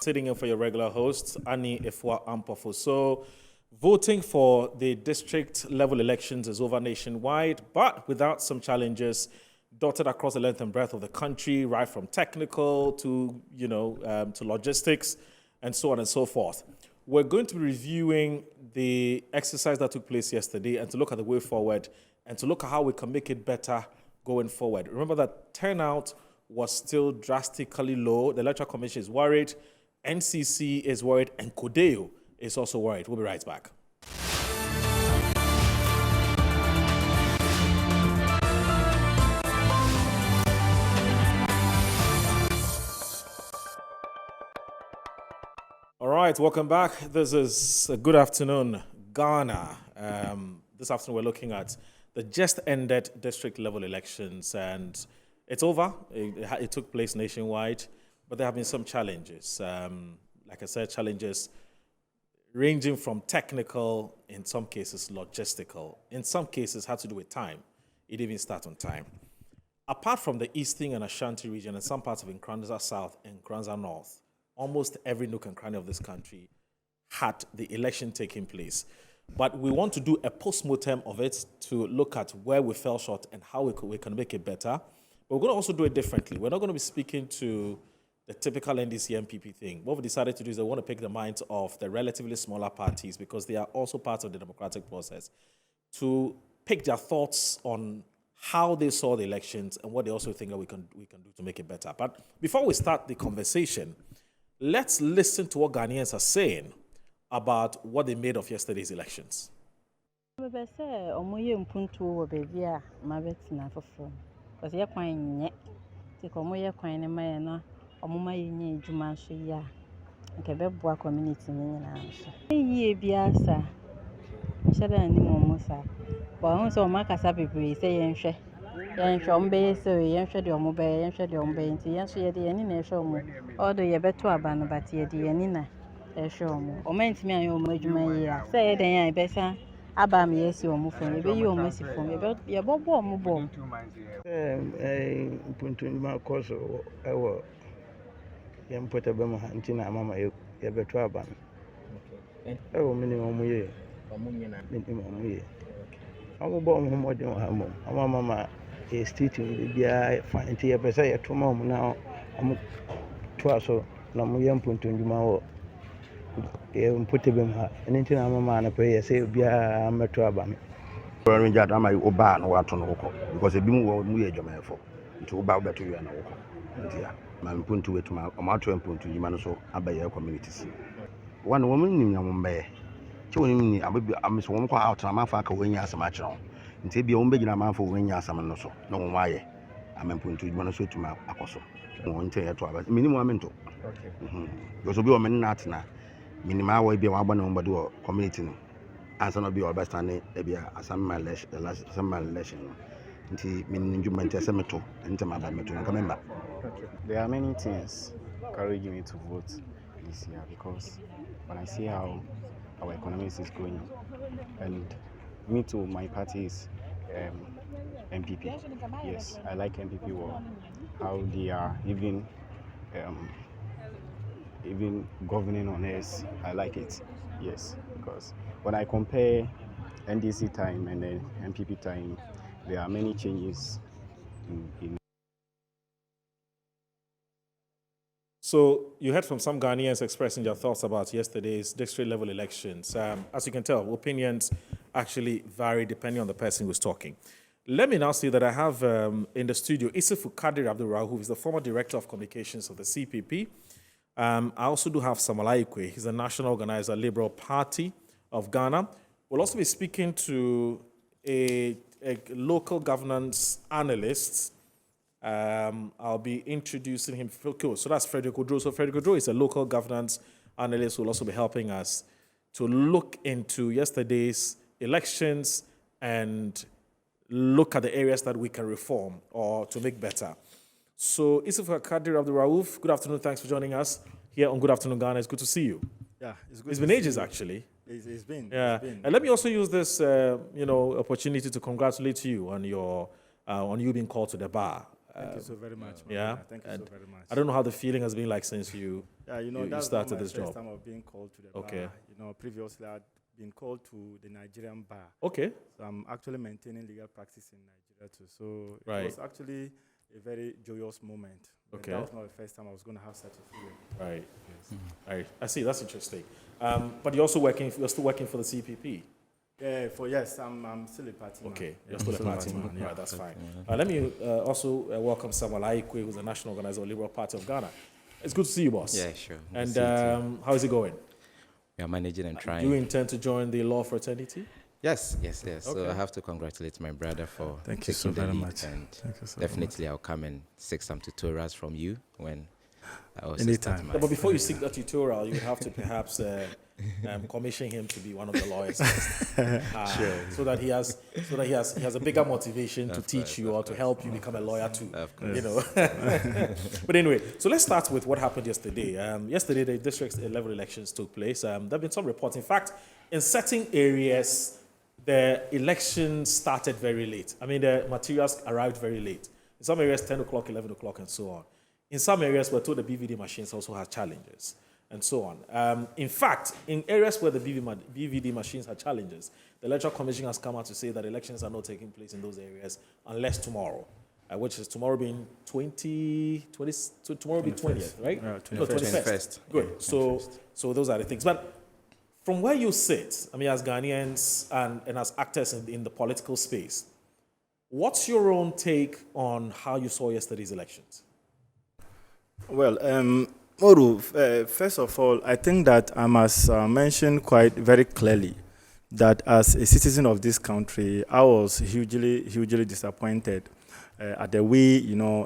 sitting in for your regular host, Annie Efua Ampofo. So, voting for the district level elections is over nationwide, but without some challenges dotted across the length and breadth of the country, right from technical to, to logistics and so on and so forth. We're going to be reviewing the exercise that took place yesterday and to look at the way forward and to look at how we can make it better going forward. Remember that turnout was still drastically low. The Electoral Commission is worried, NCC is worried, and Kodeo is also worried. We'll be right back. All right, welcome back. This is a Good Afternoon, Ghana. This afternoon we're looking at the just ended district level elections, and it's over. It took place nationwide, but there have been some challenges. Like I said, challenges ranging from technical, in some cases logistical, in some cases had to do with time. It didn't even start on time. Apart from the Eastern and Ashanti region and some parts of Nkranza South and Nkranza North, almost every nook and cranny of this country had the election taking place. But we want to do a post-mortem of it to look at where we fell short and how we can make it better. But we're going to also do it differently. We're not going to be speaking to the typical NDC MPP thing. What we decided to do is we want to pick the minds of the relatively smaller parties because they are also part of the democratic process to pick their thoughts on how they saw the elections and what they also think that we can do to make it better. But before we start the conversation, let's listen to what Ghanaians are saying about what they made of yesterday's elections. Because a bim will move for to about better you and my punto to my amateur and punto you man so about communities. One woman in Yambe, showing me I'm Miss Wonka out and my father when you are so much on. And take be on begging a man for when you are some no so. No why I'm in punto you want to to my apostle. One tell to about minimum mental. Okay. Because we are men not now. Minimal will be one number do community. As an be our best and maybe a summer election. There are many things encouraging me to vote this year because when I see how our economy is going, and me too, my party is MPP. Yes, I like MPP well. How they are even governing on us, I like it. Yes, because when I compare NDC time and then MPP time, there are many changes in. So you heard from some Ghanaians expressing their thoughts about yesterday's district level elections. As you can tell, opinions actually vary depending on the person who's talking. Let me now say that I have in the studio Isifu Kadir Abdurrahman, who is the former director of communications of the CPP. I also do have Samalai Ikwe. He's the national organizer, Liberal Party of Ghana. We'll also be speaking to a local governance analyst. I'll be introducing him. Okay, so that's Frederick Odro. So Frederick Odro is a local governance analyst who will also be helping us to look into yesterday's elections and look at the areas that we can reform or to make better. So Isifu Kadir Abdurrahman, good afternoon. Thanks for joining us here on Good Afternoon Ghana. It's good to see you. Yeah, it's good. It's been ages, actually. It's been. Yeah, it's been. And let me also use this, opportunity to congratulate you on your, on you being called to the bar. Thank you so very much. Yeah, Thank you and so very much. I don't know how the feeling has been like since you That's started not my this first job. time of being called to the Okay. bar. Previously I'd been called to the Nigerian bar. Okay. So I'm actually maintaining legal practice in Nigeria too. So Right. it was actually a very joyous moment. But Okay. that was not the first time I was going to have such a feeling. Right. Yes. Right. I see. That's interesting. But you're still working for the CPP. Yeah, I'm still a party man. Okay, Yeah, you're still a party man. yeah. Right, that's fine. Let me also welcome Samuel Aikwe, who's the national organizer of the Liberal Party of Ghana. It's good to see you, boss. Yeah, sure. And how is it going? We are managing and trying. Do you intend to join the law fraternity? Yes. So Okay. I have to congratulate my brother for Thank you taking so the very lead, much. and Thank you so definitely I'll come and seek some tutorials from you when I also Anytime. start Yeah, my but before you seek that tutorial, you would have to perhaps commission him to be one of the lawyers, so that he has a bigger motivation to teach you or to help you become a lawyer too. Of course. You know. But anyway, so let's start with what happened yesterday. Yesterday, the district level elections took place. There have been some reports. In fact, in certain areas, the elections started very late. I mean, the materials arrived very late. In some areas, 10 o'clock, 11 o'clock, and so on. In some areas, we're told the BVD machines also have challenges, and so on. In fact, in areas where the BVD machines have challenges, the Electoral Commission has come out to say that elections are not taking place in those areas unless tomorrow, which is tomorrow being 20th, right? Yeah, No, 21st. Good. So those are the things. But from where you sit, I mean, as Ghanaians and as actors in the political space, what's your own take on how you saw yesterday's elections? Well, Moru, first of all, I think that I must mention quite very clearly that as a citizen of this country, I was hugely disappointed at the way,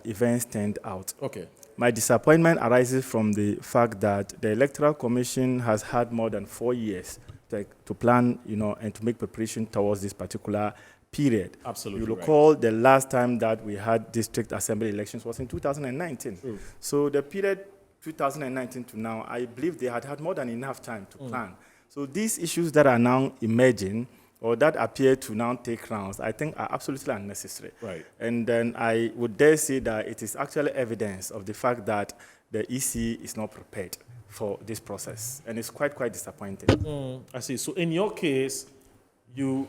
events turned out. Okay. My disappointment arises from the fact that the Electoral Commission has had more than 4 years to plan, and to make preparation towards this particular period. Absolutely. You recall the last time that we had district assembly elections was in 2019. So the period 2019 to now, I believe they had more than enough time to plan. So these issues that are now emerging or that appear to now take rounds, I think are absolutely unnecessary. Right. And then I would dare say that it is actually evidence of the fact that the EC is not prepared for this process. And it's quite disappointing. I see. So in your case, you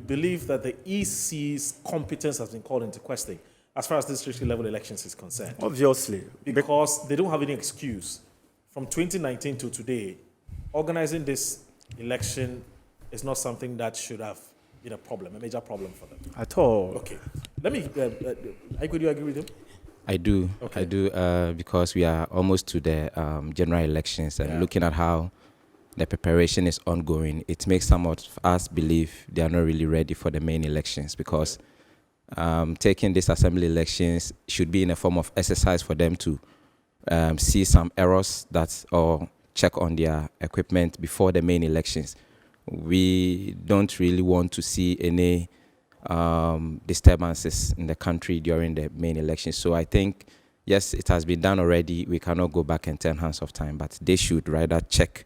believe that the EC's competence has been called into question as far as district level elections is concerned. Obviously. Because they don't have any excuse. From 2019 to today, organizing this election is not something that should have been a major problem for them. At all. Okay. Let me, could you agree with him? I do. Okay. I do because we are almost to the general elections, and looking at how the preparation is ongoing, it makes some of us believe they are not really ready for the main elections, because taking these assembly elections should be in a form of exercise for them to see some errors or check on their equipment before the main elections. We don't really want to see any disturbances in the country during the main elections. So I think, yes, it has been done already. We cannot go back and turn hands of time, but they should rather check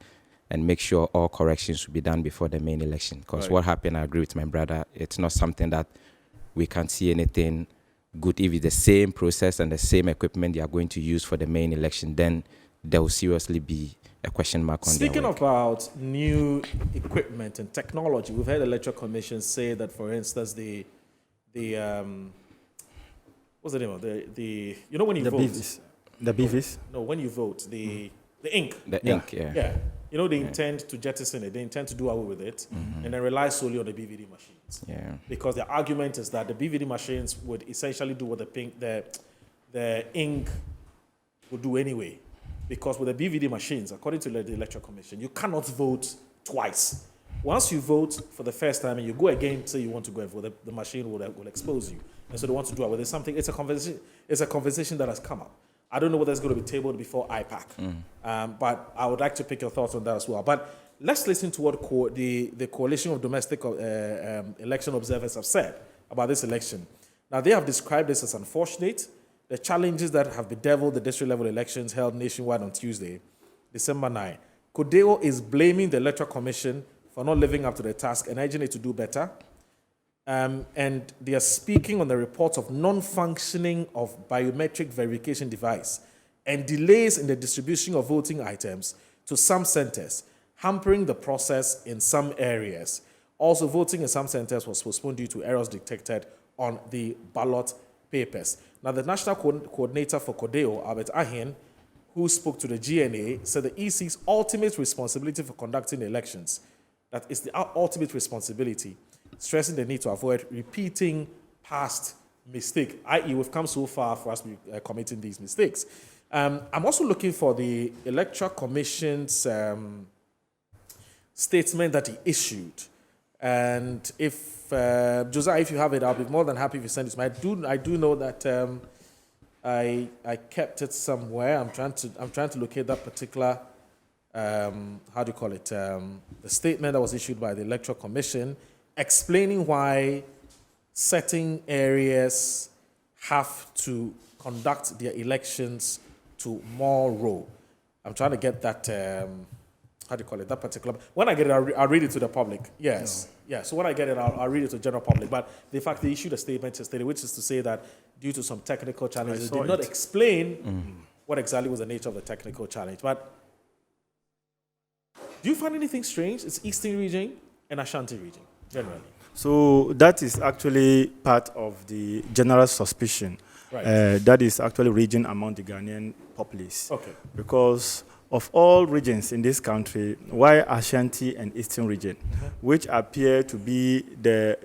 and make sure all corrections will be done before the main election. Because what happened, I agree with my brother, it's not something that we can see anything good. If it's the same process and the same equipment they are going to use for the main election, then there will seriously be a question mark on Speaking their work. about new equipment and technology, we've heard the Electoral Commission say that, for instance, the what's the name of the when you vote? BVs. The BVs? No, when you vote, the ink. The ink, yeah. Yeah. They intend to jettison it. They intend to do away with it and then rely solely on the BVD machines. Yeah. Because the argument is that the BVD machines would essentially do what the ink would do anyway. Because with the BVD machines, according to the Electoral Commission, you cannot vote twice. Once you vote for the first time and you go again, say you want to go and vote, the machine will expose you. And so they want to do it. It's a conversation that has come up. I don't know whether it's going to be tabled before IPAC, but I would like to pick your thoughts on that as well. But let's listen to what the Coalition of Domestic Election Observers have said about this election. Now, they have described this as unfortunate. The challenges that have bedeviled the district-level elections held nationwide on Tuesday, December 9. Codeo is blaming the Electoral Commission for not living up to the task and urging it to do better. and they are speaking on the reports of non-functioning of biometric verification device and delays in the distribution of voting items to some centers, hampering the process in some areas. Also, voting in some centers was postponed due to errors detected on the ballot papers. Now, the National Coordinator for CODEO, Albert Ahin, who spoke to the GNA, said the EC's ultimate responsibility for conducting elections, that is the ultimate responsibility, stressing the need to avoid repeating past mistakes, i.e. we've come so far for us to be committing these mistakes. I'm also looking for the Electoral Commission's statement that he issued. And if, Josiah, if you have it, I'll be more than happy if you send it to me. I do know that I kept it somewhere. I'm trying to locate that particular, how do you call it, the statement that was issued by the Electoral Commission explaining why certain areas have to conduct their elections tomorrow. I'm trying to get that, how do you call it, that particular, when I get it, I'll read it to the public. Yes. No. Yeah, so when I get it, I'll read it to the general public. But the fact they issued a statement yesterday, which is to say that due to some technical challenges, they did not explain what exactly was the nature of the technical challenge. But do you find anything strange? It's Eastern region and Ashanti region, generally. So that is actually part of the general suspicion. Right. That is actually raging among the Ghanaian populace. Okay. Because of all regions in this country, why Ashanti and Eastern region, which appear to be the,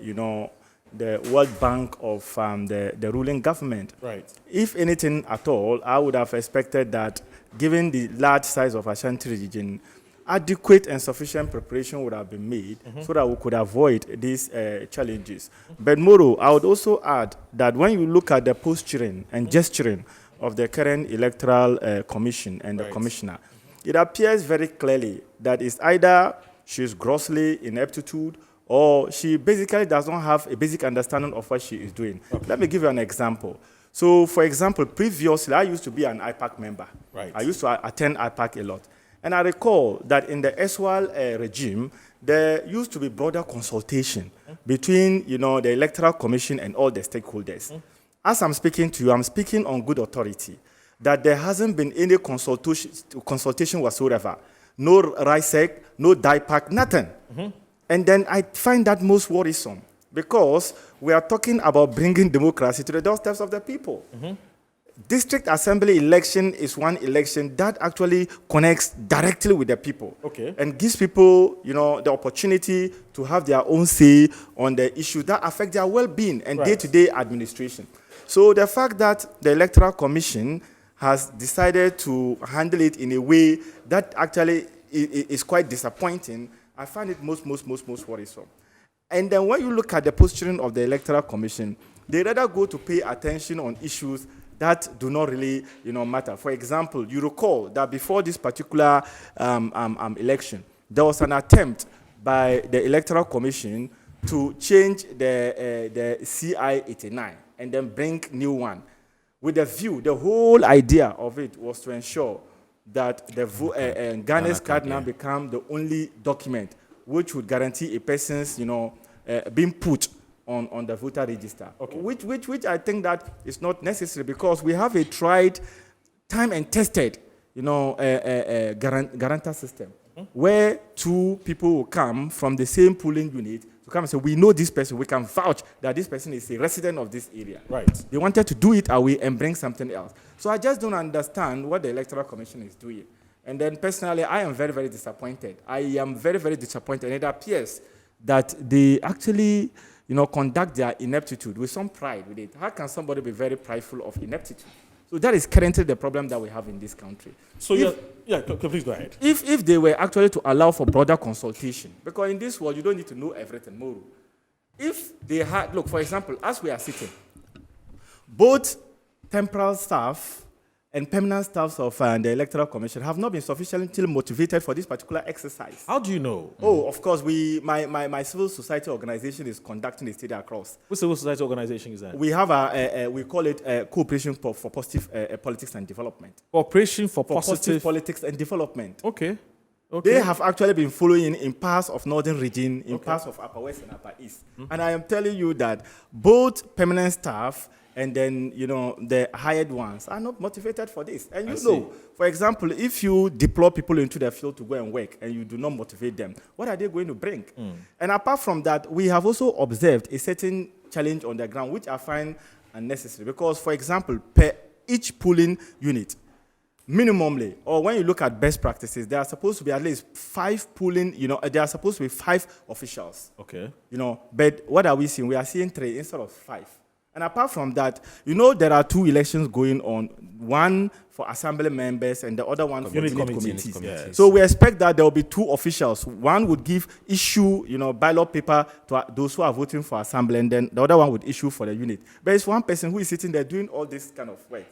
the World Bank of the ruling government. Right. If anything at all, I would have expected that, given the large size of Ashanti region, adequate and sufficient preparation would have been made so that we could avoid these challenges. But Moro, I would also add that when you look at the posturing and gesturing of the current electoral commission and the commissioner, it appears very clearly that it's either she's grossly ineptitude or she basically does not have a basic understanding of what she is doing. Okay. Let me give you an example. So, for example, previously, I used to be an IPAC member. Right. I used to attend IPAC a lot. And I recall that in the Eswal regime, there used to be broader consultation between, the Electoral Commission and all the stakeholders. As I'm speaking to you, I'm speaking on good authority that there hasn't been any consultation whatsoever. No RISEC, no DIPAC, nothing. And then I find that most worrisome because we are talking about bringing democracy to the doorsteps of the people. District Assembly election is one election that actually connects directly with the people and gives people, the opportunity to have their own say on the issues that affect their well-being and day-to-day administration. So the fact that the Electoral Commission has decided to handle it in a way that actually is quite disappointing, I find it most worrisome. And then when you look at the posturing of the Electoral Commission, they rather go to pay attention on issues that do not really, matter. For example, you recall that before this particular election, there was an attempt by the Electoral Commission to change the CI-89 and then bring new one. With the view, the whole idea of it was to ensure that the Ghana's card now become the only document which would guarantee a person's, being put on the voter register, which I think that is not necessary because we have a tried, time and tested, guarantor system where two people will come from the same polling unit to come and say, we know this person, we can vouch that this person is a resident of this area. Right. They wanted to do it away and bring something else. So I just don't understand what the Electoral Commission is doing. And then personally, I am very, very disappointed. I am very, very disappointed. And it appears that they actually conduct their ineptitude with some pride with it. How can somebody be very prideful of ineptitude? So that is currently the problem that we have in this country. So please go ahead. If they were actually to allow for broader consultation, because in this world you don't need to know everything more. If they had, look, for example, as we are sitting, both temporal staff and permanent staffs of the Electoral Commission have not been sufficiently motivated for this particular exercise. How do you know? Oh, of course, my civil society organization is conducting a study across. What civil society organization is that? We have we call it Cooperation for Positive Politics and Development. Cooperation for Positive Politics and Development. Okay. Okay. They have actually been following in parts of Northern Region, in parts of Upper West and Upper East. And I am telling you that both permanent staff and then, the hired ones are not motivated for this. And for example, if you deploy people into the field to go and work and you do not motivate them, what are they going to bring? And apart from that, we have also observed a certain challenge on the ground, which I find unnecessary. Because, for example, per each polling unit, minimally, or when you look at best practices, there are supposed to be at least 5 polling, there are supposed to be 5 officials. Okay. But what are we seeing? We are seeing 3 instead of 5. And apart from that, there are 2 elections going on, one for assembly members and the other one for unit committees. Yes. So we expect that there will be 2 officials. One would issue, ballot paper to those who are voting for assembly, and then the other one would issue for the unit. But it's one person who is sitting there doing all this kind of work.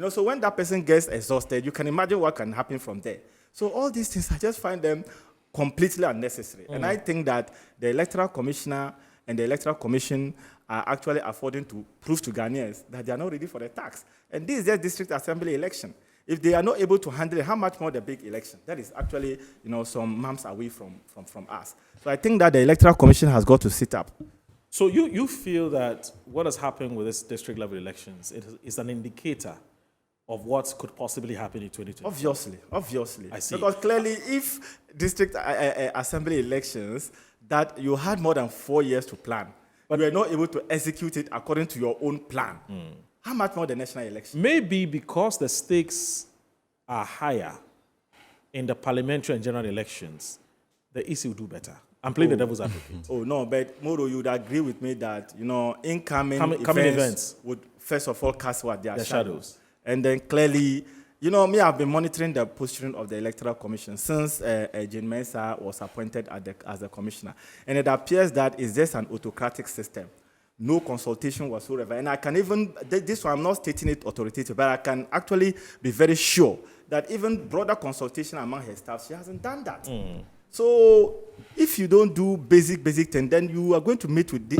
So when that person gets exhausted, you can imagine what can happen from there. So all these things, I just find them completely unnecessary. And I think that the Electoral Commissioner and the Electoral Commission are actually affording to prove to Ghanaians that they are not ready for the tax. And this is their district assembly election. If they are not able to handle it, how much more the big election? That is actually, some months away from us. So I think that the Electoral Commission has got to sit up. So you feel that what has happened with this district level elections is an indicator of what could possibly happen in 2020? Obviously. I see. Because clearly, if district assembly elections, that you had more than 4 years to plan, but you were not able to execute it according to your own plan, how much more the national election? Maybe because the stakes are higher in the parliamentary and general elections, the EC will do better. I'm playing the devil's advocate. Oh, no, but Moro, you would agree with me that, incoming events would first of all cast what? Their shadows. And then clearly, I've been monitoring the posturing of the Electoral Commission since Jane Mensah was appointed as the commissioner. And it appears that it's just an autocratic system. No consultation whatsoever. And I can even, this one, I'm not stating it authoritative, but I can actually be very sure that even broader consultation among her staff, she hasn't done that. So if you don't do basic thing, then you are going to meet with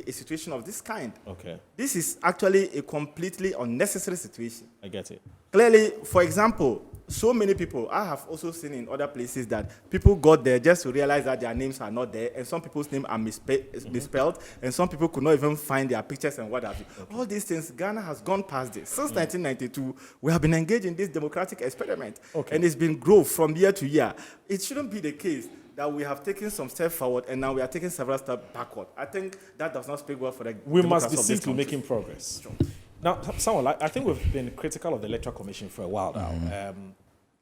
a situation of this kind. Okay. This is actually a completely unnecessary situation. I get it. Clearly, for example, so many people, I have also seen in other places that people got there just to realize that their names are not there, and some people's names are misspelled, and some people could not even find their pictures and what have you. Okay. All these things, Ghana has gone past this. Since 1992, we have been engaged in this democratic experiment, and it's been growth from year to year. It shouldn't be the case that we have taken some steps forward and now we are taking several steps backward. I think that does not speak well for the We must be simply making progress. Sure. Now, Samuel, I think we've been critical of the Electoral Commission for a while now.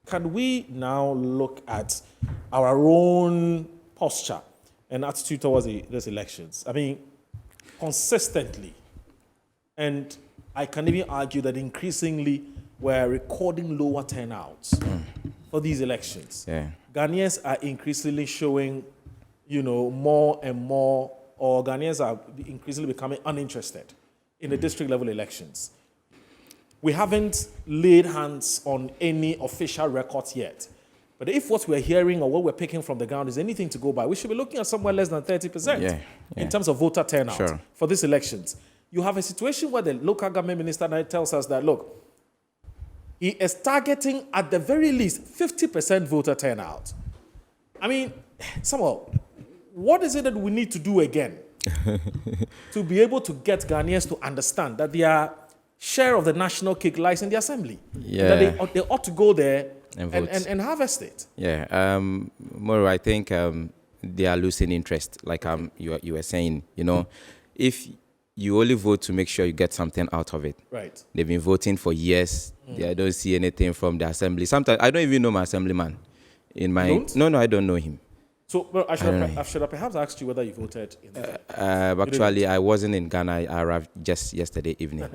Can we now look at our own posture and attitude towards these elections? I mean, consistently, and I can even argue that increasingly we're recording lower turnouts for these elections. Yeah. Ghanaians are increasingly showing, more and more, or Ghanaians are increasingly becoming uninterested in the district level elections. We haven't laid hands on any official records yet. But if what we're hearing or what we're picking from the ground is anything to go by, we should be looking at somewhere less than 30% in terms of voter turnout for these elections. You have a situation where the local government minister now tells us that, look, he is targeting at the very least 50% voter turnout. I mean, Samuel, what is it that we need to do again to be able to get Ghanaians to understand that their share of the national cake lies in the assembly? Yeah. That they ought to go there and harvest it. Yeah. Moro, I think they are losing interest, like you were saying. If you only vote to make sure you get something out of it. Right. They've been voting for years. I don't see anything from the assembly. Sometimes I don't even know my assemblyman. No, I don't know him. So I should have perhaps asked you whether you voted in actually, I wasn't in Ghana. I arrived just yesterday evening.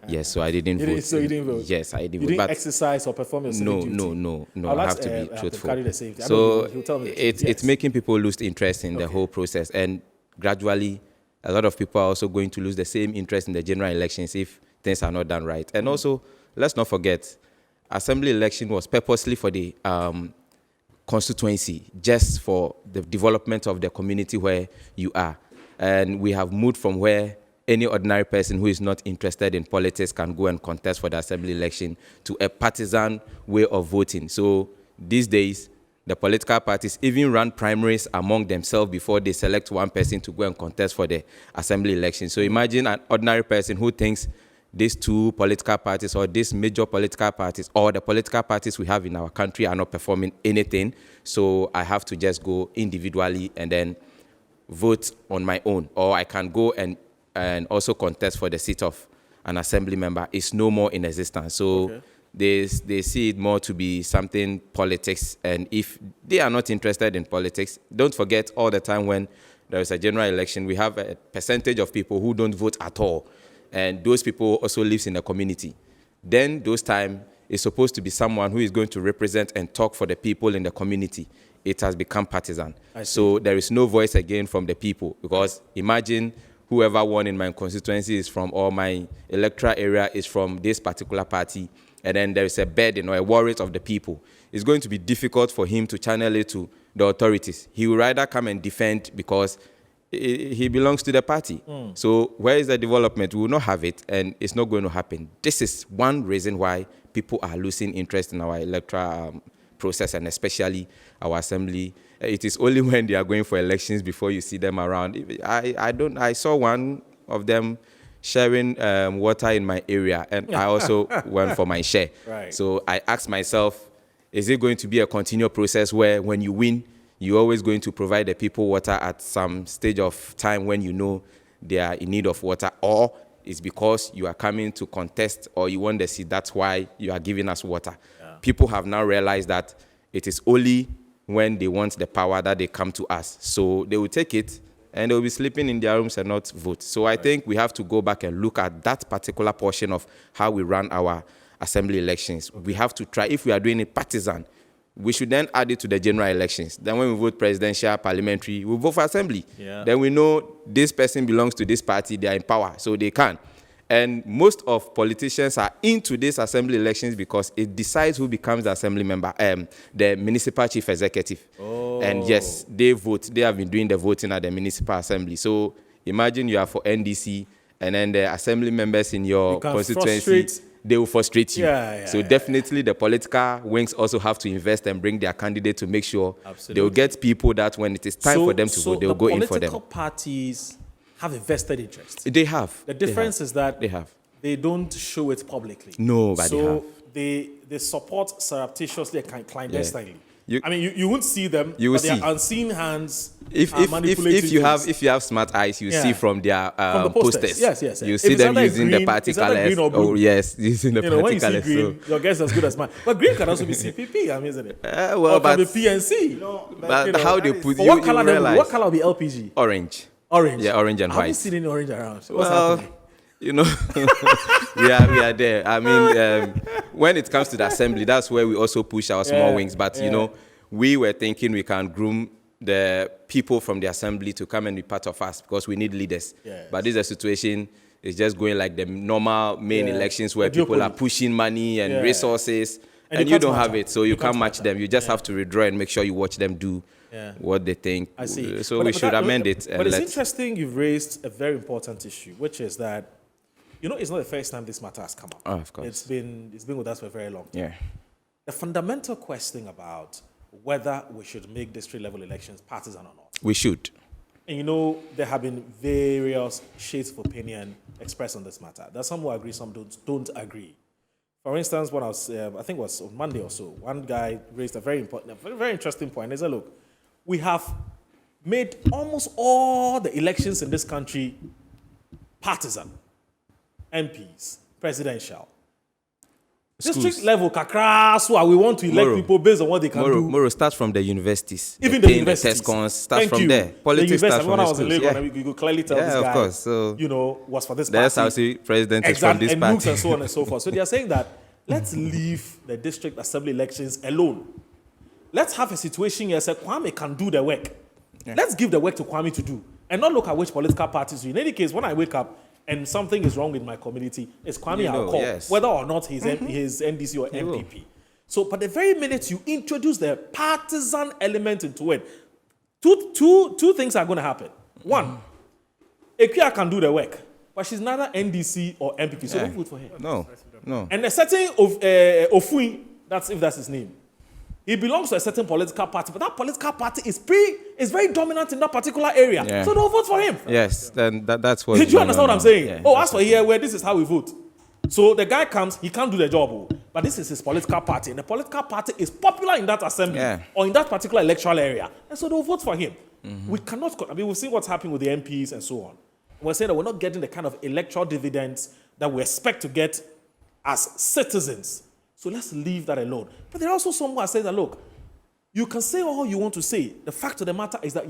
Yes, so I didn't vote. So you didn't vote? Yes, I didn't vote. You didn't exercise or perform your civic duty? No. I have to be truthful. So it's making people lose interest in the whole process. And gradually, a lot of people are also going to lose the same interest in the general elections if things are not done right. And also, let's not forget, assembly election was purposely for the constituency, just for the development of the community where you are. And we have moved from where any ordinary person who is not interested in politics can go and contest for the assembly election to a partisan way of voting. So these days, the political parties even run primaries among themselves before they select one person to go and contest for the assembly election. So imagine an ordinary person who thinks these two political parties or these major political parties or the political parties we have in our country are not performing anything. So I have to just go individually and then vote on my own. Or I can go and also contest for the seat of an assembly member. It's no more in existence. So they see it more to be something politics. And if they are not interested in politics, don't forget all the time when there is a general election, we have a percentage of people who don't vote at all. And those people also lives in the community. Then those time is supposed to be someone who is going to represent and talk for the people in the community. It has become partisan. So there is no voice again from the people, because imagine whoever won in my constituency is from, or my electoral area is from this particular party, and then there is a burden or a worry of the people. It's going to be difficult for him to channel it to the authorities. He will rather come and defend because he belongs to the party. So where is the development? We will not have it, and it's not going to happen. This is one reason why people are losing interest in our electoral process, and especially our assembly. It is only when they are going for elections before you see them around. I saw one of them sharing water in my area, and I also went for my share. Right. So I asked myself, is it going to be a continual process where when you win, you're always going to provide the people water at some stage of time when you know they are in need of water, or it's because you are coming to contest or you want the seat, that's why you are giving us water. Yeah. People have now realized that it is only when they want the power that they come to us. So they will take it and they will be sleeping in their rooms and not vote. So I think we have to go back and look at that particular portion of how we run our assembly elections. We have to try, if we are doing it partisan, we should then add it to the general elections. Then when we vote presidential, parliamentary, we vote for assembly. Yeah. Then we know this person belongs to this party, they are in power, so they can. And most of politicians are into these assembly elections because it decides who becomes the assembly member, the municipal chief executive. Oh. And yes, they vote. They have been doing the voting at the municipal assembly. So imagine you are for NDC, and then the assembly members in your constituency, they will frustrate you. So definitely the political wings also have to invest and bring their candidate to make sure they will get people that when it is time for them to vote, they will go in for them. So the political parties have a vested interest. They have. The difference is that they don't show it publicly. No, but so they support surreptitiously and clandestinely. You won't see them, but their unseen hands are manipulating. If you have smart eyes, you see from their from the posters. Yes. You see them using the party colors. Oh yes, using the party colors. Green, your guess is as good as mine. But green can also be CPP, isn't it? Well, but can be PNC. But how they put you? What color will be LPG? Orange. Yeah, orange and white. I haven't seen any orange around. So what's happening? You know, we are there. I mean, when it comes to the assembly, that's where we also push our small wings. But, you know, we were thinking we can groom the people from the assembly to come and be part of us because we need leaders. Yes. But this is a situation, it's just going like the normal main elections where people are pushing money and resources. And you don't have it, so you can't match them. You just have to withdraw and make sure you watch them do what they think. I see. So we should amend it. But it's interesting you've raised a very important issue, which is that, you know, it's not the first time this matter has come up. Oh, of course. It's been with us for a very long time. Yeah. The fundamental question about whether we should make district level elections partisan or not. We should. And you know, there have been various shades of opinion expressed on this matter. There's some who agree, some don't agree. For instance, when I was, I think it was on Monday or so, one guy raised a very interesting point. He said, look, we have made almost all the elections in this country partisan. MPs, presidential. District level, kakra, so we want to elect people based on what they can do. Moro, start from the universities. Even the universities. The test start from there. Politics start from the schools. When I was in Lagos, you could clearly tell this guy, of course. So, you know, was for this party. That's how the president is from this and party. Mooks and so on and so forth. So they are saying that let's leave the district assembly elections alone. Let's have a situation where Kwame can do the work. Yeah. Let's give the work to Kwame to do. And not look at which political parties do. In any case, when I wake up, and something is wrong with my community, it's Kwame I'll call, whether or not he's NDC or MPP. So, but the very minute you introduce the partisan element into it, two things are going to happen. One, Ekia can do the work, but she's neither NDC or MPP, so don't vote for her. No. And a certain of Ofui, that's if that's his name, He belongs to a certain political party, but that political party is very dominant in that particular area. Yeah. So don't vote for him. Yes, then that's what. Do you understand what I'm saying? Yeah, As for here, where this is how we vote. So the guy comes, he can't do the job, but this is his political party, and the political party is popular in that assembly or in that particular electoral area, and so they'll vote for him. We cannot. I mean, we've seen what's happening with the MPs and so on. We're saying that we're not getting the kind of electoral dividends that we expect to get as citizens. So let's leave that alone. But there are also some who are saying that, look, you can say all you want to say. The fact of the matter is that,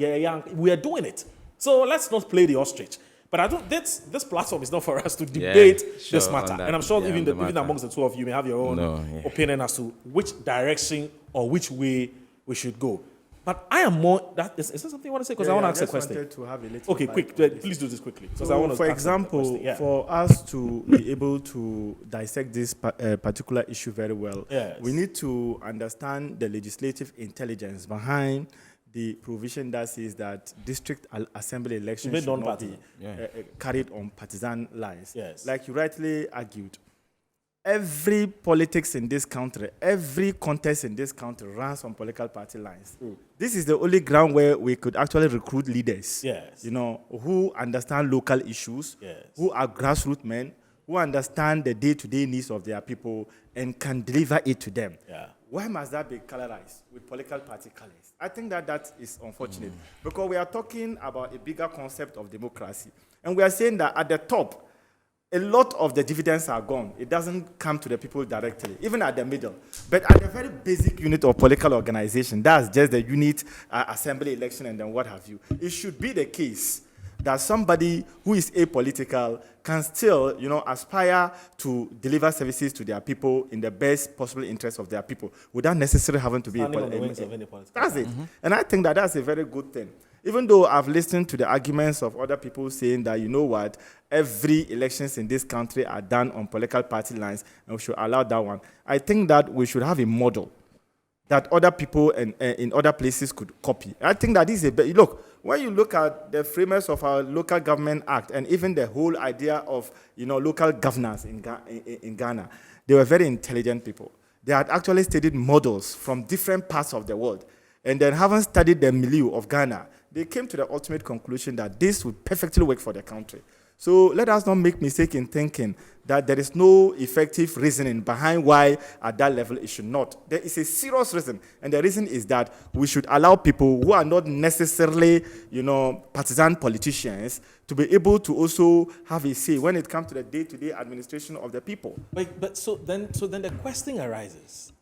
we are doing it. So let's not play the ostrich. But I don't. This platform is not for us to debate this matter. And I'm sure even amongst the two of you may have your own opinion as to which direction or which way we should go. But I am more. Is there something you want to say? Because I want to ask a question. To have a little quick. Please do this quickly. So, for example, for us to be able to dissect this particular issue very well, we need to understand the legislative intelligence behind the provision that says that district assembly elections should not be carried on partisan lines. Yes. Like you rightly argued, every politics in this country, every contest in this country runs on political party lines. This is the only ground where we could actually recruit leaders, who understand local issues, who are grassroots men, who understand the day-to-day needs of their people and can deliver it to them. Why must that be colorized with political party colors? I think that is unfortunate because we are talking about a bigger concept of democracy. And we are saying that at the top, a lot of the dividends are gone. It doesn't come to the people directly, even at the middle. But at the very basic unit of political organization, that's just the unit, assembly election, and then what have you. It should be the case that somebody who is apolitical can still, aspire to deliver services to their people in the best possible interest of their people without necessarily having to be political. That's it. And I think that that's a very good thing. Even though I've listened to the arguments of other people saying that, every elections in this country are done on political party lines and we should allow that one. I think that we should have a model that other people in other places could copy. I think that is look, when you look at the framers of our Local Government Act and even the whole idea of, local governance in Ghana, they were very intelligent people. They had actually studied models from different parts of the world. And then having studied the milieu of Ghana, they came to the ultimate conclusion that this would perfectly work for the country. So let us not make mistake in thinking that there is no effective reasoning behind why at that level it should not. There is a serious reason, and the reason is that we should allow people who are not necessarily, partisan politicians to be able to also have a say when it comes to the day-to-day administration of the people. But so then the question arises.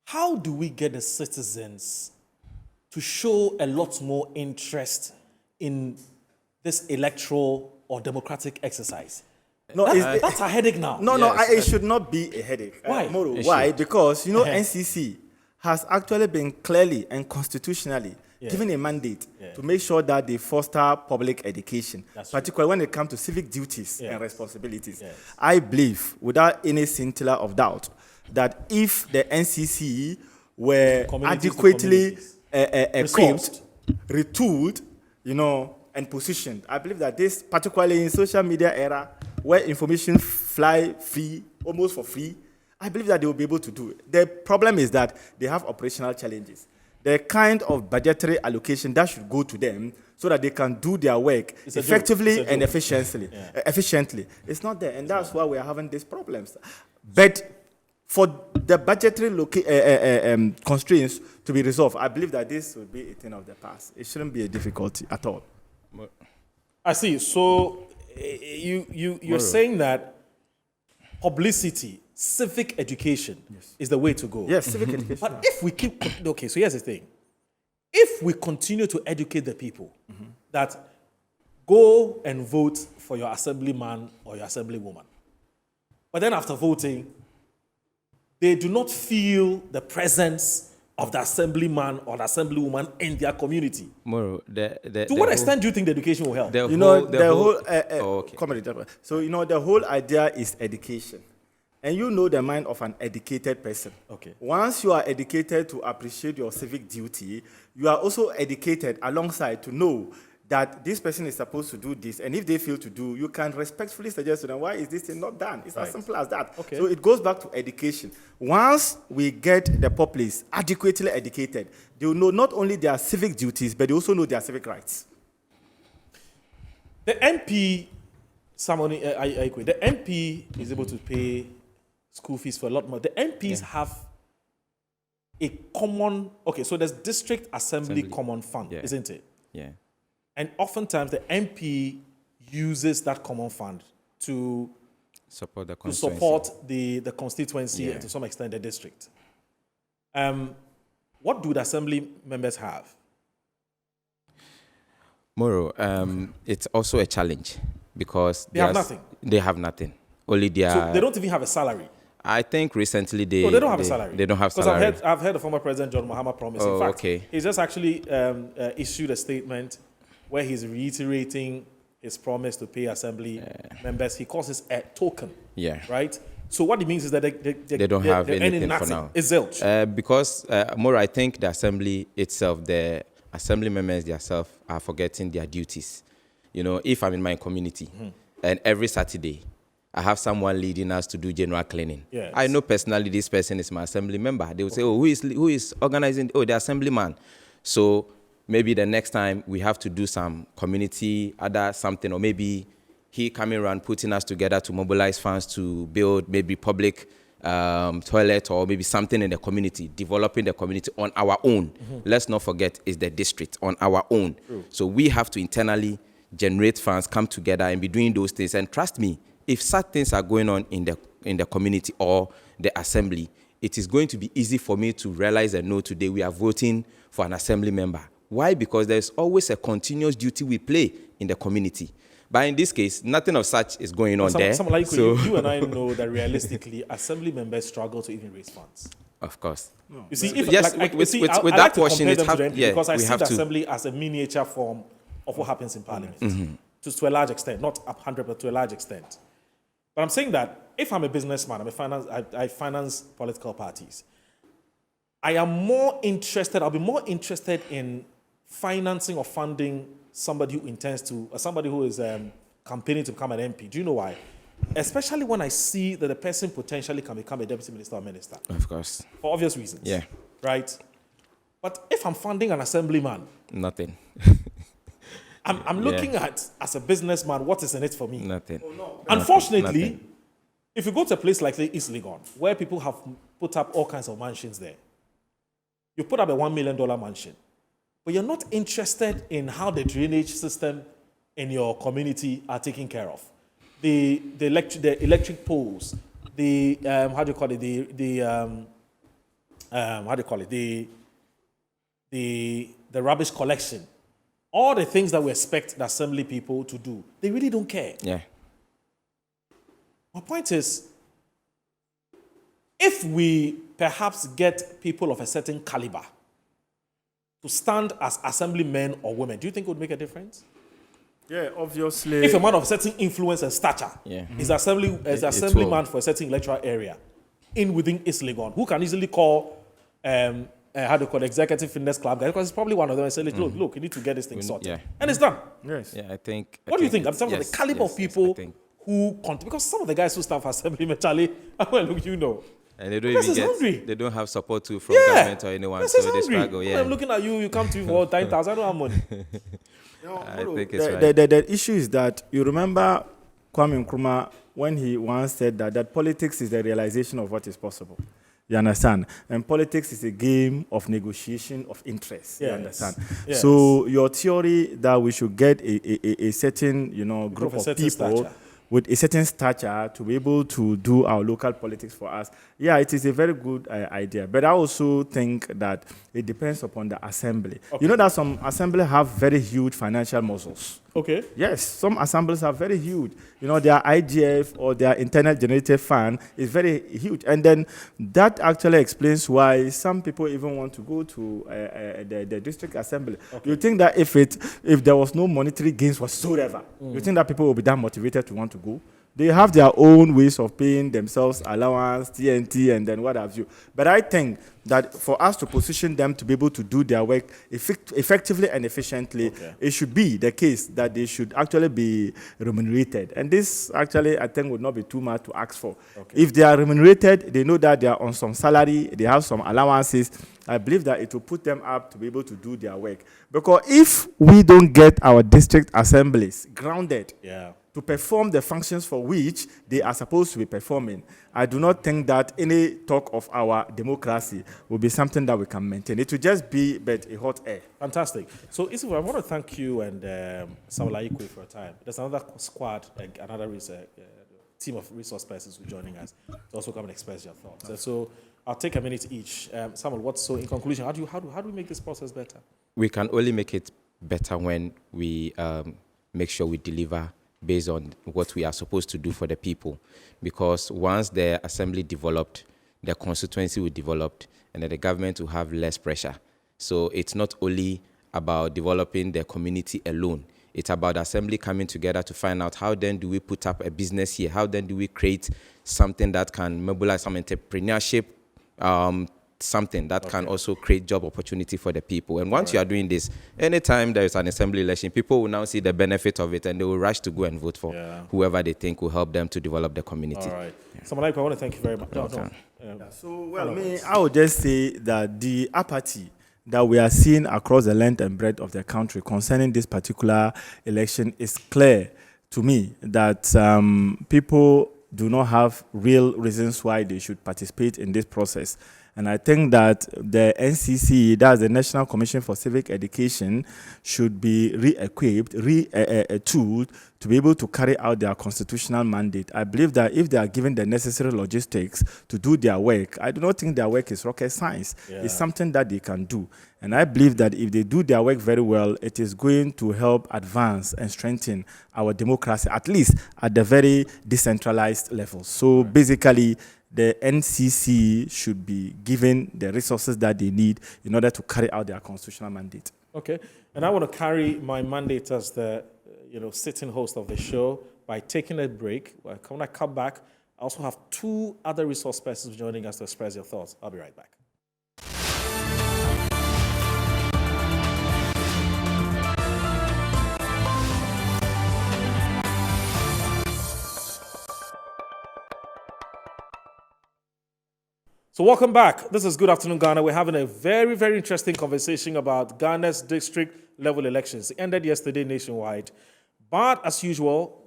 How do we get the citizens to show a lot more interest in this electoral or democratic exercise? That's a headache now. It should not be a headache. Why? Why? Because, NCC has actually been clearly and constitutionally given a mandate to make sure that they foster public education, particularly when it comes to civic duties and responsibilities. I believe, without any scintilla of doubt, that if the NCC were adequately equipped, retooled, and positioned, I believe that this, particularly in social media era, where information fly free, almost for free, I believe that they will be able to do it. The problem is that they have operational challenges. The kind of budgetary allocation that should go to them so that they can do their work effectively and efficiently. It's not there, and that's why we are having these problems. But for the budgetary constraints to be resolved, I believe that this will be a thing of the past. It shouldn't be a difficulty at all. I see. So you're saying that publicity, civic education is the way to go. Yes, civic education. But if we keep... Okay, so here's the thing. If we continue to educate the people that go and vote for your assemblyman or your assemblywoman, but then after voting, they do not feel the presence of the assemblyman or the assemblywoman in their community. Moro, to what extent do you think the education will help? The whole idea is education. And the mind of an educated person. Okay. Once you are educated to appreciate your civic duty, you are also educated alongside to know that this person is supposed to do this, and if they fail to do, you can respectfully suggest to them, why is this thing not done? It's as simple as that. Okay. So it goes back to education. Once we get the populace adequately educated, they will know not only their civic duties, but they also know their civic rights. The MP, the MP is able to pay school fees for a lot more. The MPs have a common, so there's district assembly common fund, isn't it? Yeah. And oftentimes the MP uses that common fund to support the to constituency. support the constituency and to some extent the district. What do the assembly members have? Moro, it's also a challenge because They have nothing. They have nothing. Only their. So they don't even have a salary. I think recently they. No, they don't have a salary. They don't have because salary. I've heard the former president John Mahama promise. Oh, In fact, okay. he's just actually issued a statement where he's reiterating his promise to pay assembly members. He calls this a token. Yeah. Right. So what it means is that They don't have they're anything earning for nothing. now. It's zilch. Because Moro, I think the assembly itself, the assembly members themselves are forgetting their duties. You know, if I'm in my community and every Saturday I have someone leading us to do general cleaning. Yes. I know personally this person is my assembly member. They will say, oh, who is organizing? Oh, the assemblyman. So maybe the next time we have to do some community, other something, or maybe he coming around putting us together to mobilize funds to build maybe public toilet or maybe something in the community, developing the community on our own. Let's not forget it's the district on our own. True. So we have to internally generate funds, come together and be doing those things. And trust me, if such things are going on in the community or the assembly, it is going to be easy for me to realize and know today we are voting for an assembly member. Why? Because there's always a continuous duty we play in the community. But in this case, nothing of such is going on there. Like So, you and I know that realistically, assembly members struggle to even raise funds. of course. You see, if Yes, with I that like to portion, compare it them to have- the MP yeah, because I we see have the to. assembly as a miniature form of what happens in parliament, to a large extent, not 100, but to a large extent. But I'm saying that if I'm a businessman, I finance political parties. I'll be more interested in financing or funding somebody who intends to, or somebody who is campaigning to become an MP. Do you know why? Especially when I see that the person potentially can become a deputy minister or minister, Of course. for obvious reasons. Yeah. Right? But if I'm funding an assemblyman, Nothing. I'm looking at, as a businessman, what is in it for me. Nothing. Unfortunately, Nothing. if you go to a place like the East Legon, where people have put up all kinds of mansions there, you put up a $1 million mansion, but you're not interested in how the drainage system in your community are taken care of. The electric poles, the rubbish collection, all the things that we expect the assembly people to do, they really don't care. Yeah. My point is, if we perhaps get people of a certain caliber to stand as assemblymen or women, do you think it would make a difference? Yeah, obviously. If a man of certain influence and stature is assemblyman for a certain electoral area within East Legon, who can easily call executive fitness club guy, because it's probably one of them, and say, look, you need to get this thing sorted. Yeah. And it's done. Yes. Yeah, I think. What do you think? In terms of the caliber of people I think. because some of the guys who stand for assemblyman, Charlie, well, look, you know. And they don't Because even it's hungry. they don't have support too from Yeah. government or anyone, This so is they hungry. struggle. When Yeah. I'm looking at you, you come to me for 10,000, I don't have money. I think it's right. The issue is that you remember Kwame Nkrumah when he once said that politics is the realization of what is possible. You understand? And politics is a game of negotiation of interests. Yes. You understand? Yes. So your theory that we should get a certain group of a of certain people stature. with a certain stature to be able to do our local politics for us, yeah, it is a very good idea. But I also think that it depends upon the assembly. Okay. You know that some assembly have very huge financial muscles. Okay. Yes, some assemblies are very huge. You know, their IGF or their internal generated fund is very huge. And then that actually explains why some people even want to go to the district assembly. Okay. You think that if there was no monetary gains whatsoever, you think that people will be that motivated to want to go? They have their own ways of paying themselves allowance, TNT, and then what have you. But I think that for us to position them to be able to do their work effectively and efficiently, it should be the case that they should actually be remunerated. And this actually, I think, would not be too much to ask for. If they are remunerated, they know that they are on some salary, they have some allowances. I believe that it will put them up to be able to do their work. Because if we don't get our district assemblies grounded, to perform the functions for which they are supposed to be performing, I do not think that any talk of our democracy will be something that we can maintain. It will just be but a hot air. Fantastic. So, Isifu, I want to thank you and Samuel Ikwe for your time. There's another squad, another team of resource persons who are joining us to also come and express your thoughts. So, I'll take a minute each. Samuel, in conclusion, how do we make this process better? We can only make it better when we make sure we deliver based on what we are supposed to do for the people. Because once the assembly developed, the constituency will develop, and then the government will have less pressure. So it's not only about developing the community alone. It's about the assembly coming together to find out how then do we put up a business here? How then do we create something that can mobilize some entrepreneurship, something that can also create job opportunity for the people. And once you are doing this, anytime there is an assembly election, people will now see the benefit of it and they will rush to go and vote for whoever they think will help them to develop the community. All right. Someone I want to thank you very much. I would just say that the apathy that we are seeing across the length and breadth of the country concerning this particular election is clear to me that people do not have real reasons why they should participate in this process. And I think that the NCC, that's the National Commission for Civic Education, should be re-equipped, tooled to be able to carry out their constitutional mandate. I believe that if they are given the necessary logistics to do their work, I do not think their work is rocket science. It's something that they can do. And I believe that if they do their work very well, it is going to help advance and strengthen our democracy, at least at the very decentralized level. So basically, the NCC should be given the resources that they need in order to carry out their constitutional mandate. Okay, and I want to carry my mandate as the sitting host of the show by taking a break. When I come back, I also have two other resource persons joining us to express your thoughts. I'll be right back. So welcome back. This is Good Afternoon, Ghana. We're having a very, very interesting conversation about Ghana's district level elections. It ended yesterday nationwide. But as usual,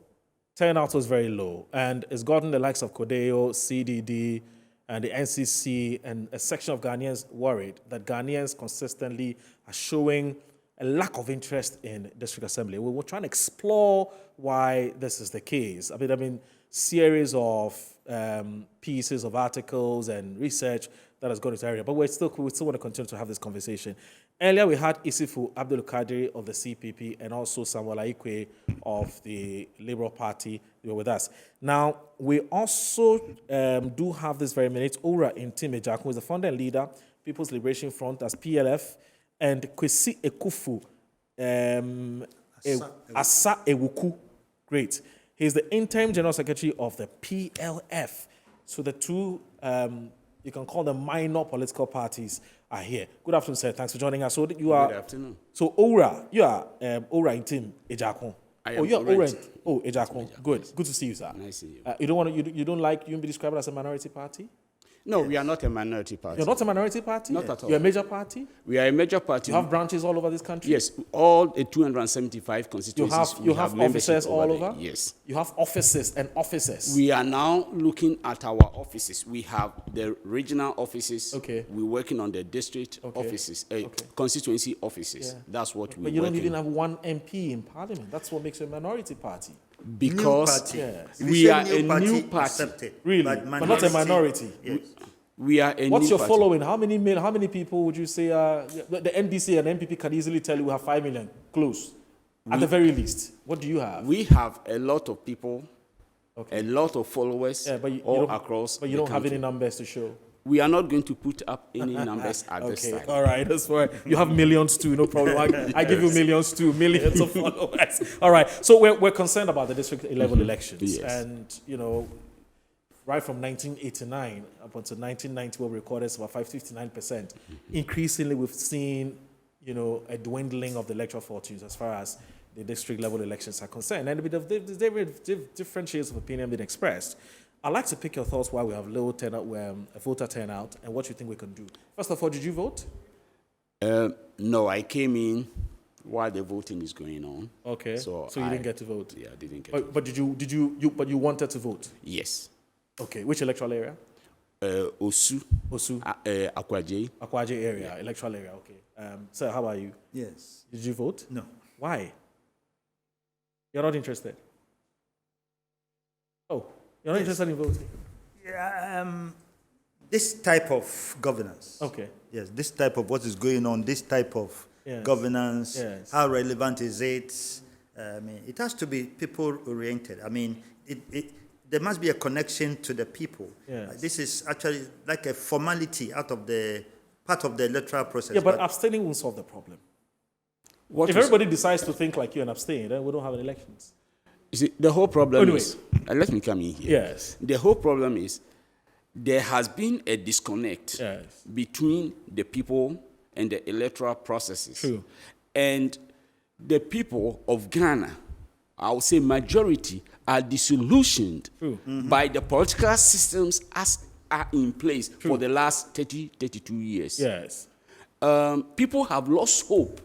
turnout was very low. And it's gotten the likes of Kodeo, CDD, and the NCC, and a section of Ghanaians worried that Ghanaians consistently are showing a lack of interest in district assembly. We were trying to explore why this is the case. I mean, series of pieces of articles and research that has gone into the area, but we still want to continue to have this conversation. Earlier, we had Isifu Abdul Kadri of the CPP and also Samuel Ikwe of the Liberal Party. They were with us. Now, we also do have this very minute Ora in Tim Ejaku, who is the founder and leader, People's Liberation Front as PLF, and Kwesi Ekufu, Asa Ewuku, great. He's the interim general secretary of the PLF. So the two, you can call them minor political parties, are here. Good afternoon, sir. Thanks for joining us. So you are. Good afternoon. So Ora, you are Ora in Tim Ejaku. I am you are Ora. Ejaku. Good. Good to see you, sir. Nice to see you. You don't want to. You don't like you be described as a minority party. No, we are not a minority party. You're not a minority party? Not at all. You're a major party? We are a major party. You have branches all over this country? Yes, all the 275 constituencies. You have offices all over? Yes. You have offices and offices? We are now looking at our offices. We have the regional offices. Okay. We're working on the district offices, constituency offices. Yeah. That's what we're But you don't working. even have one MP in parliament. That's what makes you a minority party. Because Yes. we are a new party. Really? But not a minority? Yes. We are a What's new your party. following? How many people would you say the NDC and NPP can easily tell you we have 5 million close at the very least? What do you have? We have a lot of people, a lot of followers but you all don't- across But you the don't have country. any numbers to show. we are not going to put up any numbers at this Okay, time. all right, that's fine. You have millions too, no problem. I give you millions too, millions of followers. All right, so we're concerned about the district level elections. Yes. And, you know, right from 1989 up until 1990, where we recorded about 59%. Increasingly, we've seen, you know, a dwindling of the electoral fortunes as far as the district level elections are concerned. And a bit of different shades of opinion being expressed. I'd like to pick your thoughts why we have low turnout, voter turnout, and what you think we can do. First of all, did you vote? No, I came in while the voting is going on. Okay. So you didn't get to vote. Yeah, I didn't get to vote. But but you wanted to vote? Yes. Okay. Which electoral area? Osu. Akwaje. Akwaje area, electoral area. Okay. Sir, how about you? Yes. Did you vote? No. Why? You're not interested? Oh, you're not interested in voting? Yeah, this type of governance. Okay. Yes, this type of what is going on, this type of Yes. governance, Yes. how relevant is it? I mean, it has to be people-oriented. I mean, there must be a connection to the people. Yes. This is actually like a formality out of the part of the electoral process. Yeah, but abstaining won't solve the problem. If everybody decides to think like you and abstain, then we don't have any elections. You see, the whole problem Anyway. is, let me come in here. Yes. The whole problem is there has been a disconnect Yes. between the people and the electoral processes. True. And the people of Ghana, I would say majority, are disillusioned by the political systems as are in place for the last 32 years. Yes. People have lost hope.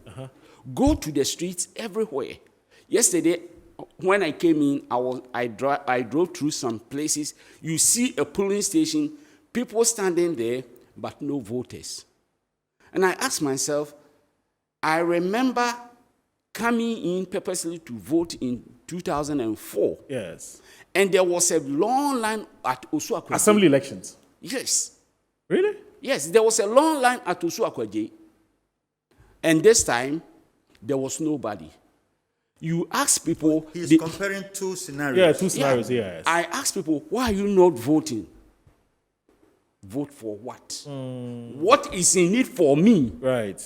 Go to the streets everywhere. Yesterday, when I came in, I drove through some places. You see a polling station, people standing there, but no voters. And I asked myself, I remember coming in purposely to vote in 2004. Yes. And there was a long line at Osu Akwaje. Assembly elections. Yes. Really? Yes, there was a long line at Osu Akwaje. And this time, there was nobody. You ask people... He's comparing two scenarios. Yeah, two scenarios, yes. I ask people, why are you not voting? Vote for what? What is in it for me? Right.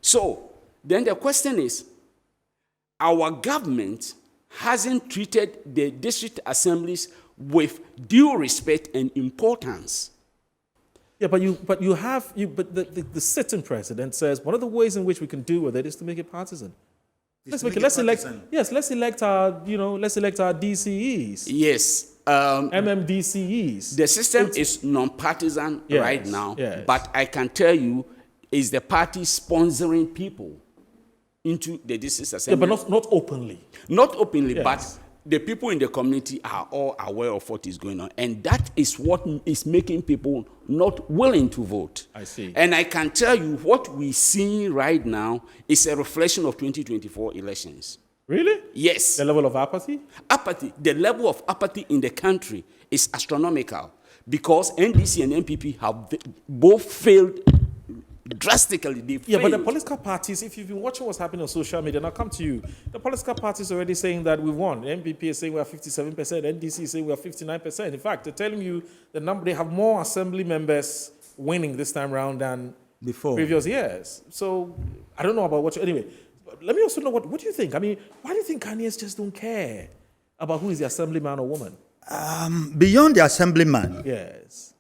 So, then the question is, our government hasn't treated the district assemblies with due respect and importance. Yeah, but the sitting president says one of the ways in which we can deal with it is to make it partisan. Let's elect our DCEs. Yes. MMDCEs. The system is non-partisan right now, yes. but I can tell you, is the party sponsoring people into the district Yeah, assembly? but not openly. Not openly, Yes. but the people in the community are all aware of what is going on. And that is what is making people not willing to vote. I see. And I can tell you what we're seeing right now is a reflection of 2024 elections. Really? Yes. The level of apathy? Apathy, the level of apathy in the country is astronomical because NDC and NPP have both failed drastically. They Yeah, but the failed. political parties, if you've been watching what's happening on social media, and I'll come to you, the political parties are already saying that we won. The NPP is saying we are 57%, NDC is saying we are 59%. In fact, they're telling you the number, they have more assembly members winning this time around than Before. previous years. So I don't know about what you, anyway, let me also know what do you think? I mean, why do you think Ghanaians just don't care about who is the assemblyman or woman? Beyond the assemblyman, Yes.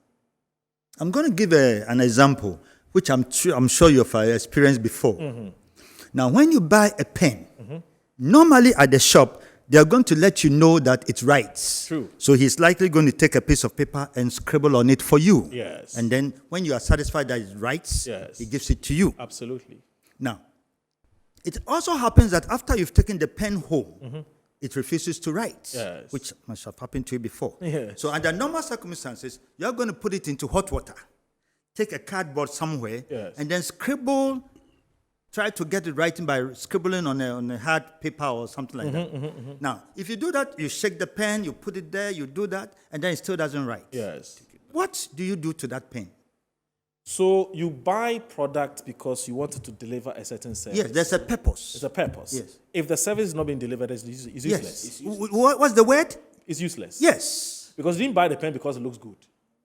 I'm going to give an example, which I'm sure you've experienced before. Now, when you buy a pen, normally at the shop, they are going to let you know that it writes. True. So he's likely going to take a piece of paper and scribble on it for you. Yes. And then when you are satisfied that it writes, Yes. he gives it to you. Absolutely. Now, it also happens that after you've taken the pen home, it refuses to write, Yes. which must have happened to you before. Yes. So under normal circumstances, you're going to put it into hot water, take a cardboard somewhere, Yes. and then scribble, try to get it writing by scribbling on a hard paper or something like that. Now, if you do that, you shake the pen, you put it there, you do that, and then it still doesn't write. Yes. What do you do to that pen? So you buy product because you wanted to deliver a certain service. Yes, there's a purpose. It's a purpose. Yes. If the service is not being delivered, it's useless. Yes. What's the word? It's useless. Yes. Because you didn't buy the pen because it looks good.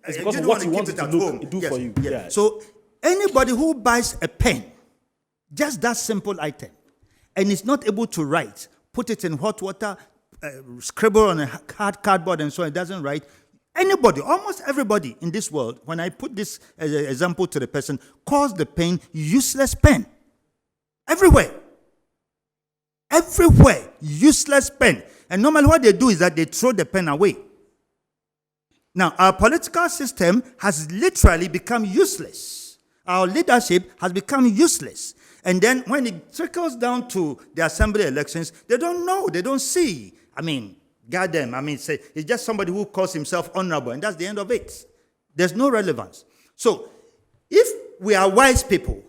It's because You of don't what wanna you keep want it it to at look, home. do Yes, for you. yes. Yes. So anybody who buys a pen, just that simple item, and is not able to write, put it in hot water, scribble on a hard cardboard and so it doesn't write. Anybody, almost everybody in this world, when I put this as an example to the person, calls the pen useless pen. Everywhere. Everywhere. Useless pen. And normally what they do is that they throw the pen away. Now, our political system has literally become useless. Our leadership has become useless. And then when it trickles down to the assembly elections, they don't know, they don't see. I mean, goddamn, it's just somebody who calls himself honorable, and that's the end of it. There's no relevance. So, if we are wise people,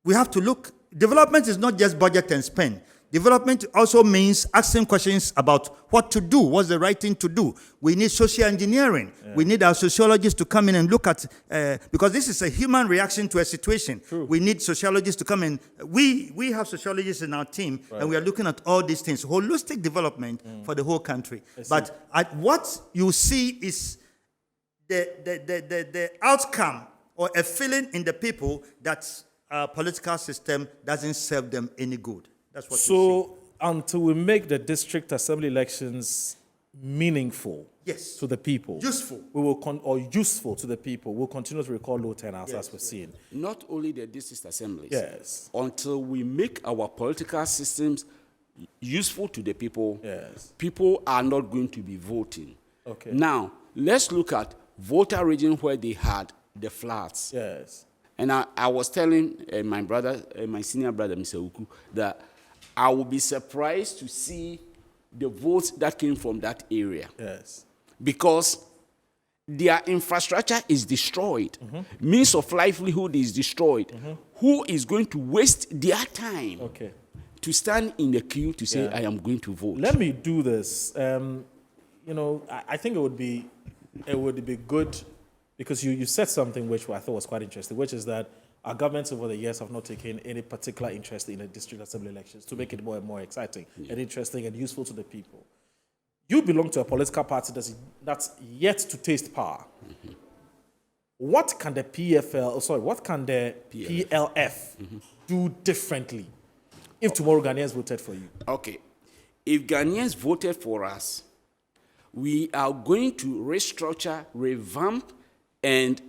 we have to look. Development is not just budget and spend. Development also means asking questions about what to do, what's the right thing to do. We need social engineering. Yeah. We need our sociologists to come in and look at, because this is a human reaction to a situation. True. We need sociologists to come in. We have sociologists in our team, right, and we are looking at all these things, holistic development for the whole country. But what you see is the outcome or a feeling in the people that our political system doesn't serve them any good. That's what so until we make the district assembly elections meaningful, yes, to the people, useful, we will or useful to the people, we'll continue to record low turnouts, yes, as we're seeing. Not only the district assemblies. Yes. Until we make our political systems useful to the people, yes, people are not going to be voting. Okay. Now, let's look at Volta region where they had the floods. Yes. And I was telling my brother, my senior brother, Mr. Uku, that I will be surprised to see the votes that came from that area. Yes. Because their infrastructure is destroyed. Mm-hmm. Means of livelihood is destroyed. Mm-hmm. Who is going to waste their time to stand in the queue to say, I am going to vote? Let me do this. I think it would be good, because you said something which I thought was quite interesting, which is that our governments over the years have not taken any particular interest in the district assembly elections to make it more and more exciting and interesting and useful to the people. You belong to a political party that's yet to taste power. Mm-hmm. What can the PLF do differently if tomorrow Ghanaians voted for you? Okay. If Ghanaians voted for us, we are going to restructure, revamp, and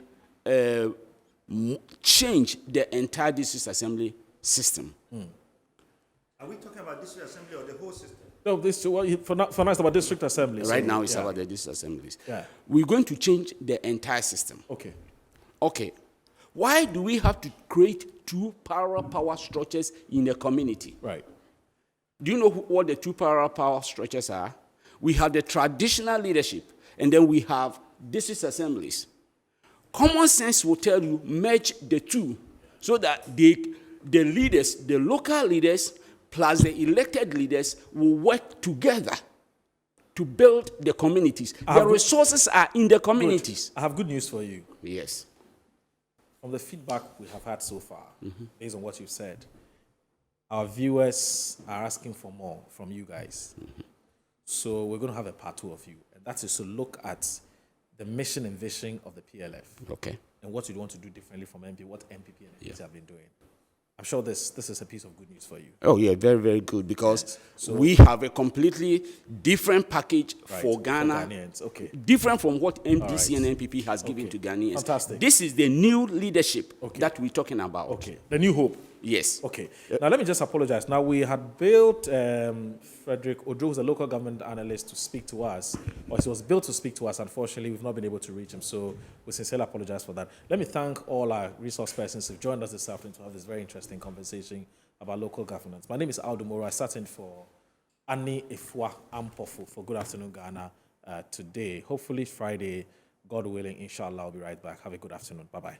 change the entire district assembly system. Are we talking about district assembly or the whole system? No, for now it's about district assemblies. Right now it's about the district assemblies. Yeah. We're going to change the entire system. Okay. Why do we have to create two parallel power structures in the community? Right. Do you know what the two parallel power structures are? We have the traditional leadership, and then we have district assemblies. Common sense will tell you merge the two so that the leaders, the local leaders, plus the elected leaders will work together to build the communities. The resources are in the communities. Good. I have good news for you. Yes. From the feedback we have had so far, based on what you've said, our viewers are asking for more from you guys. So we're going to have a part 2 of you. And that is to look at the mission and vision of the PLF. Okay. And what you want to do differently from MP, what MPP and MPs have been doing. I'm sure this is a piece of good news for you. Oh, yeah, very, very good, because we have a completely different package for Ghana. For Ghanaians. Okay. Different from what MPC and MPP has given to Ghanaians. Fantastic. This is the new leadership that we're talking about. Okay. The new hope. Yes. Okay. Now, let me just apologize. Now, we had built Frederick Odro, who's a local government analyst, to speak to us, or he was built to speak to us. Unfortunately, we've not been able to reach him, so we sincerely apologize for that. Let me thank all our resource persons who've joined us this afternoon to have this very interesting conversation about local governance. My name is Aldo Moro. I sat in for Annie Ifwa Ampofu for Good Afternoon Ghana today. Hopefully Friday, God willing, inshallah, I'll be right back. Have a good afternoon. Bye-bye.